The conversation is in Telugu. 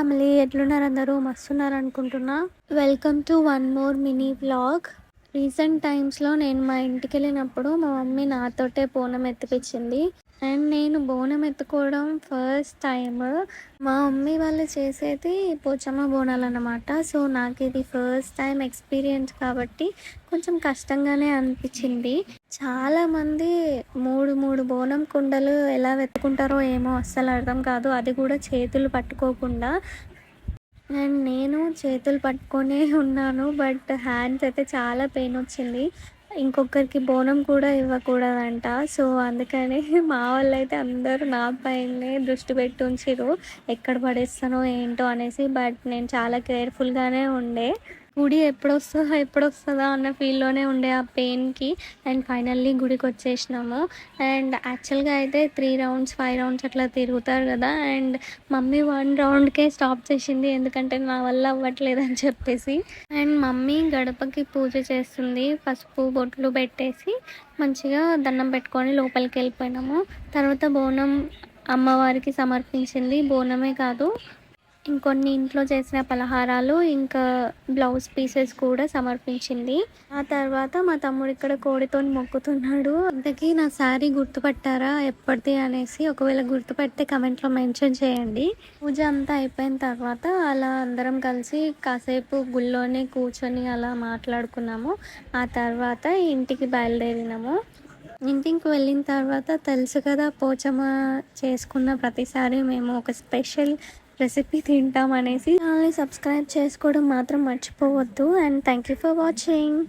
ఫ్యామిలీ ఎట్లున్నారు అందరూ మస్తున్నారు అనుకుంటున్నా. Welcome to one more mini vlog. Recent టైమ్స్లో నేను మా ఇంటికి వెళ్ళినప్పుడు మా మమ్మీ నాతోటే బోనం ఎత్తిపించింది. అండ్ నేను బోనం ఎత్తుకోవడం ఫస్ట్ టైం. మా మమ్మీ వాళ్ళు చేసేది పోచమ్మ బోనాలు అన్నమాట. సో నాకు ఇది ఫస్ట్ టైం ఎక్స్పీరియన్స్ కాబట్టి కొంచెం కష్టంగానే అనిపించింది. చాలామంది మూడు మూడు బోనం కుండలు ఎలా వెతుకుంటారో ఏమో అస్సలు అర్థం కాదు, అది కూడా చేతులు పట్టుకోకుండా. అండ్ నేను చేతులు పట్టుకొనే ఉన్నాను, బట్ హ్యాండ్స్ అయితే చాలా పెయిన్ వచ్చింది. ఇంకొకరికి బోనం కూడా ఇవ్వకూడదంట. సో అందుకని మా వాళ్ళు అయితే అందరూ నా పైనే దృష్టి పెట్టి ఉంచిరు, ఎక్కడ పడేస్తానో ఏంటో అనేసి. బట్ నేను చాలా కేర్ఫుల్గానే ఉండే. గుడి ఎప్పుడొస్తుందా అన్న ఫీల్లోనే ఉండే ఆ పెయిన్కి. అండ్ ఫైనల్లీ గుడికి వచ్చేసినాము. అండ్ యాక్చువల్గా అయితే 3 రౌండ్స్ 5 రౌండ్స్ అట్లా తిరుగుతారు కదా. అండ్ మమ్మీ 1 రౌండ్కే స్టాప్ చేసింది, ఎందుకంటే నా వల్ల అవ్వట్లేదు అని చెప్పేసి. అండ్ మమ్మీ గడపకి పూజ చేస్తుంది, పసుపు బొట్లు పెట్టేసి మంచిగా దండం పెట్టుకొని లోపలికి వెళ్ళిపోయినాము. తర్వాత బోనం అమ్మవారికి సమర్పించింది. బోనమే కాదు, ఇంకొన్ని ఇంట్లో చేసిన పలహారాలు, ఇంకా బ్లౌజ్ పీసెస్ కూడా సమర్పించింది. ఆ తర్వాత మా తమ్ముడు ఇక్కడ కోడితో మొక్కుతున్నాడు. ఇంతకీ నా శారీ గుర్తుపట్టారా ఎప్పటిది అనేసి? ఒకవేళ గుర్తుపడితే కమెంట్లో మెన్షన్ చేయండి. పూజ అంతా అయిపోయిన తర్వాత అలా అందరం కలిసి కాసేపు గుళ్ళోనే కూర్చొని అలా మాట్లాడుకున్నాము. ఆ తర్వాత ఇంటికి బయలుదేరినాము. ఇంటికి వెళ్ళిన తర్వాత తెలుసు కదా, పోచమ్మ చేసుకున్న ప్రతిసారి మేము ఒక స్పెషల్ రెసిపీ తింటాం అనేసి. ఛానల్ని సబ్స్క్రైబ్ చేసుకోవడం మాత్రం మర్చిపోవద్దు. And thank you for watching.